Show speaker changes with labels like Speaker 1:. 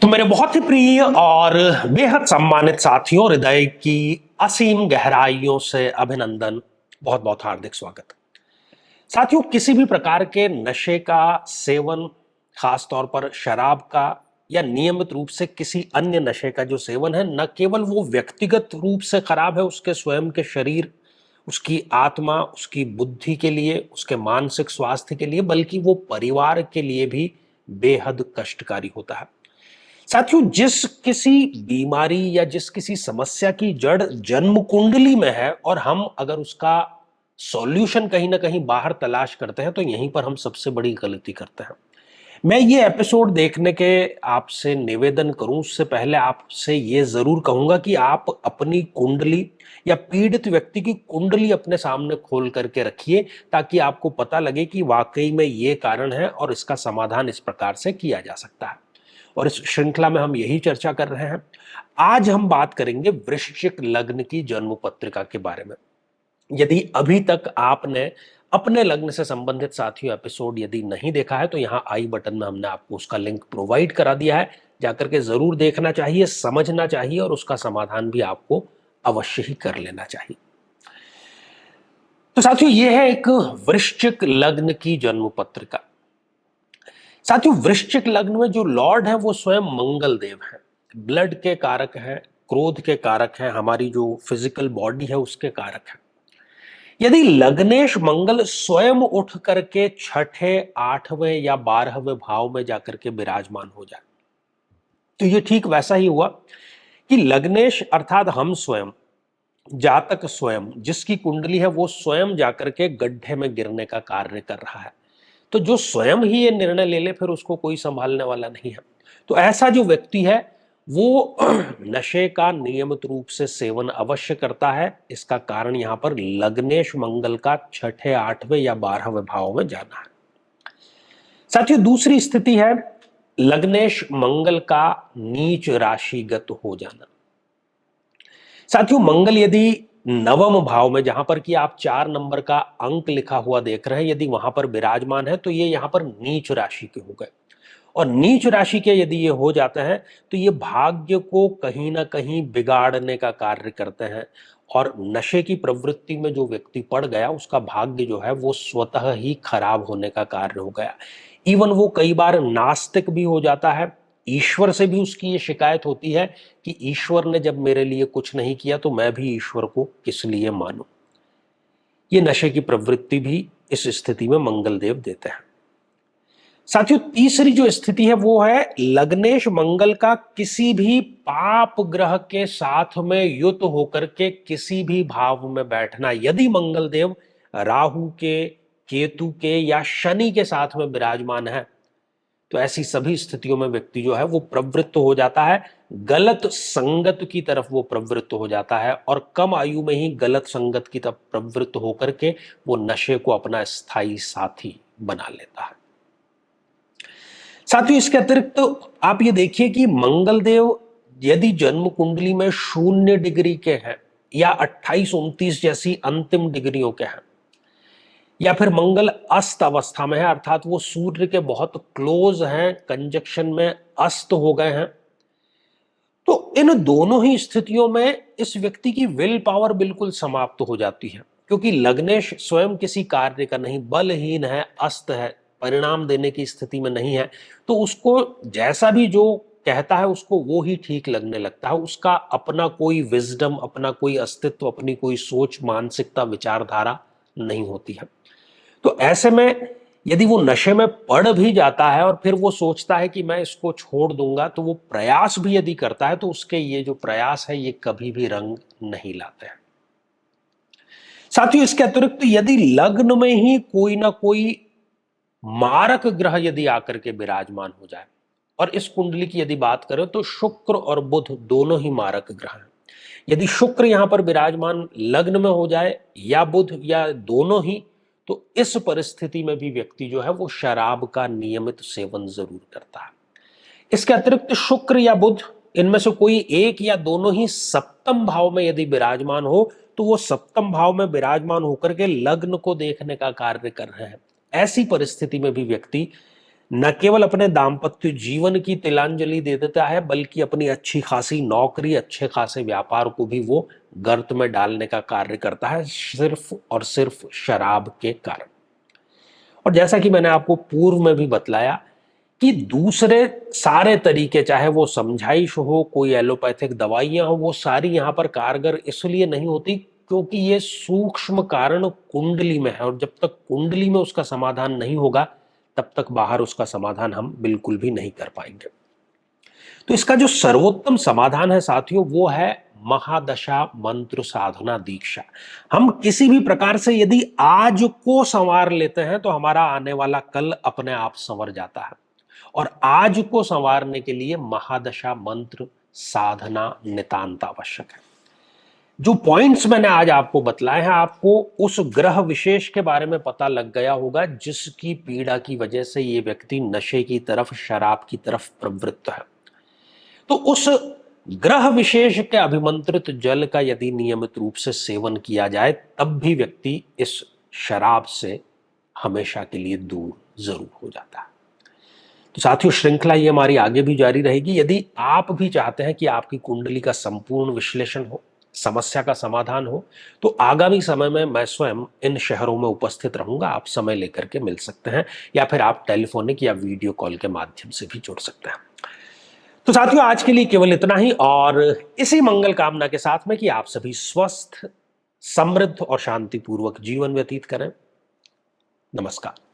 Speaker 1: तो मेरे बहुत ही प्रिय और बेहद सम्मानित साथियों, हृदय की असीम गहराइयों से अभिनंदन, बहुत बहुत हार्दिक स्वागत। साथियों, किसी भी प्रकार के नशे का सेवन, खास तौर पर शराब का या नियमित रूप से किसी अन्य नशे का जो सेवन है, न केवल वो व्यक्तिगत रूप से खराब है उसके स्वयं के शरीर, उसकी आत्मा, उसकी बुद्धि के लिए, उसके मानसिक स्वास्थ्य के लिए, बल्कि वो परिवार के लिए भी बेहद कष्टकारी होता है। साथियों, जिस किसी बीमारी या जिस किसी समस्या की जड़ जन्म कुंडली में है और हम अगर उसका सॉल्यूशन कहीं ना कहीं बाहर तलाश करते हैं, तो यहीं पर हम सबसे बड़ी गलती करते हैं। मैं ये एपिसोड देखने के आपसे निवेदन करूं उससे पहले आपसे ये जरूर कहूंगा कि आप अपनी कुंडली या पीड़ित व्यक्ति की कुंडली अपने सामने खोल करके रखिए, ताकि आपको पता लगे कि वाकई में ये कारण है और इसका समाधान इस प्रकार से किया जा सकता है। और इस श्रृंखला में हम यही चर्चा कर रहे हैं। आज हम बात करेंगे वृश्चिक लग्न की जन्म पत्रिका के बारे में। यदि अभी तक आपने अपने लग्न से संबंधित साथियों एपिसोड यदि नहीं देखा है, तो यहाँ आई बटन में हमने आपको उसका लिंक प्रोवाइड करा दिया है, जाकर के जरूर देखना चाहिए, समझना चाहिए और उसका समाधान भी आपको अवश्य ही कर लेना चाहिए। तो साथियों, यह है एक वृश्चिक लग्न की जन्म पत्रिका। साथियों, वृश्चिक लग्न में जो लॉर्ड है वो स्वयं मंगल देव है। ब्लड के कारक है, क्रोध के कारक है, हमारी जो फिजिकल बॉडी है उसके कारक है। यदि लग्नेश मंगल स्वयं उठ करके छठे, आठवें या 12वें भाव में जाकर के विराजमान हो जाए, तो ये ठीक वैसा ही हुआ कि लग्नेश अर्थात हम स्वयं, जातक स्वयं, जिसकी कुंडली है वो स्वयं जाकर के गड्ढे में गिरने का कार्य कर रहा है। तो जो स्वयं ही ये निर्णय ले ले, फिर उसको कोई संभालने वाला नहीं है। तो ऐसा जो व्यक्ति है वो नशे का नियमित रूप से सेवन अवश्य करता है। इसका कारण यहां पर लग्नेश मंगल का छठे, आठवें या 12वें भाव में जाना है। साथियों, दूसरी स्थिति है लग्नेश मंगल का नीच राशिगत हो जाना। साथियों, मंगल यदि नवम भाव में, जहां पर कि आप 4 नंबर का अंक लिखा हुआ देख रहे हैं, यदि वहां पर विराजमान है, तो ये यहां पर नीच राशि के हो गए। और नीच राशि के यदि ये हो जाते हैं, तो ये भाग्य को कहीं ना कहीं बिगाड़ने का कार्य करते हैं। और नशे की प्रवृत्ति में जो व्यक्ति पड़ गया, उसका भाग्य जो है वो स्वतः ही खराब होने का कार्य हो गया। इवन वो कई बार नास्तिक भी हो जाता है। ईश्वर से भी उसकी ये शिकायत होती है कि ईश्वर ने जब मेरे लिए कुछ नहीं किया, तो मैं भी ईश्वर को किस लिए मानूं। ये नशे की प्रवृत्ति भी इस स्थिति में मंगल देव देते हैं। साथियों, तीसरी जो स्थिति है वो है लग्नेश मंगल का किसी भी पाप ग्रह के साथ में युत होकर के किसी भी भाव में बैठना। यदि मंगल देव राहु के, केतु के या शनि के साथ में विराजमान है, तो ऐसी सभी स्थितियों में व्यक्ति जो है वो प्रवृत्त हो जाता है, गलत संगत की तरफ वो प्रवृत्त हो जाता है और कम आयु में ही गलत संगत की तरफ प्रवृत्त होकर के वो नशे को अपना स्थायी साथी बना लेता है। साथियों, इसके अतिरिक्त तो आप ये देखिए कि मंगल देव यदि जन्म कुंडली में 0 डिग्री के हैं या 28, 29 जैसी अंतिम डिग्रियों के हैं, या फिर मंगल अस्त अवस्था में है, अर्थात वो सूर्य के बहुत क्लोज हैं, कंजक्शन में अस्त हो गए हैं, तो इन दोनों ही स्थितियों में इस व्यक्ति की विल पावर बिल्कुल समाप्त हो जाती है। क्योंकि लग्नेश स्वयं किसी कार्य का नहीं, बलहीन है, अस्त है, परिणाम देने की स्थिति में नहीं है, तो उसको जैसा भी जो कहता है उसको वो ही ठीक लगने लगता है। उसका अपना कोई विजडम, अपना कोई अस्तित्व, अपनी कोई सोच, मानसिकता, विचारधारा नहीं होती है। तो ऐसे में यदि वो नशे में पड़ भी जाता है और फिर वो सोचता है कि मैं इसको छोड़ दूंगा, तो वो प्रयास भी यदि करता है, तो उसके ये जो प्रयास है ये कभी भी रंग नहीं लाते हैं। साथियों, इसके अतिरिक्त यदि लग्न में ही कोई ना कोई मारक ग्रह यदि आकर के विराजमान हो जाए, और इस कुंडली की यदि बात करें तो शुक्र और बुध दोनों ही मारक ग्रह हैं। यदि शुक्र यहां पर विराजमान लग्न में हो जाए या बुध या दोनों ही, तो इस परिस्थिति में भी व्यक्ति जो है वो शराब का नियमित सेवन जरूर करता है। इसके अतिरिक्त शुक्र या बुध, इनमें से कोई एक या दोनों ही सप्तम भाव में यदि विराजमान हो, तो वो सप्तम भाव में विराजमान होकर के लग्न को देखने का कार्य कर रहे हैं। ऐसी परिस्थिति में भी व्यक्ति न केवल अपने दाम्पत्य जीवन की तिलांजलि दे देता है, बल्कि अपनी अच्छी खासी नौकरी, अच्छे खासे व्यापार को भी वो गर्त में डालने का कार्य करता है, सिर्फ और सिर्फ शराब के कारण। और जैसा कि मैंने आपको पूर्व में भी बतलाया कि दूसरे सारे तरीके, चाहे वो समझाइश हो, कोई एलोपैथिक दवाइयां हो, वो सारी यहां पर कारगर इसलिए नहीं होती क्योंकि ये सूक्ष्म कारण कुंडली में है, और जब तक कुंडली में उसका समाधान नहीं होगा तब तक बाहर उसका समाधान हम बिल्कुल भी नहीं कर पाएंगे। तो इसका जो सर्वोत्तम समाधान है साथियों, वो है महादशा मंत्र साधना दीक्षा। हम किसी भी प्रकार से यदि आज को संवार लेते हैं तो हमारा आने वाला कल अपने आप संवर जाता है, और आज को संवारने के लिए महादशा मंत्र साधना नितांत आवश्यक है। जो पॉइंट्स मैंने आज आपको बतलाए हैं, आपको उस ग्रह विशेष के बारे में पता लग गया होगा जिसकी पीड़ा की वजह से ये व्यक्ति नशे की तरफ, शराब की तरफ प्रवृत्त है। तो उस ग्रह विशेष के अभिमंत्रित जल का यदि नियमित रूप से सेवन किया जाए तब भी व्यक्ति इस शराब से हमेशा के लिए दूर जरूर हो जाता है। तो साथियों, श्रृंखला ये हमारी आगे भी जारी रहेगी। यदि आप भी चाहते हैं कि आपकी कुंडली का संपूर्ण विश्लेषण हो, समस्या का समाधान हो, तो आगामी समय में मैं स्वयं इन शहरों में उपस्थित रहूंगा। आप समय लेकर के मिल सकते हैं, या फिर आप टेलीफोनिक या वीडियो कॉल के माध्यम से भी जुड़ सकते हैं। तो साथियों, आज के लिए केवल इतना ही, और इसी मंगल कामना के साथ में कि आप सभी स्वस्थ, समृद्ध और शांतिपूर्वक जीवन व्यतीत करें। नमस्कार।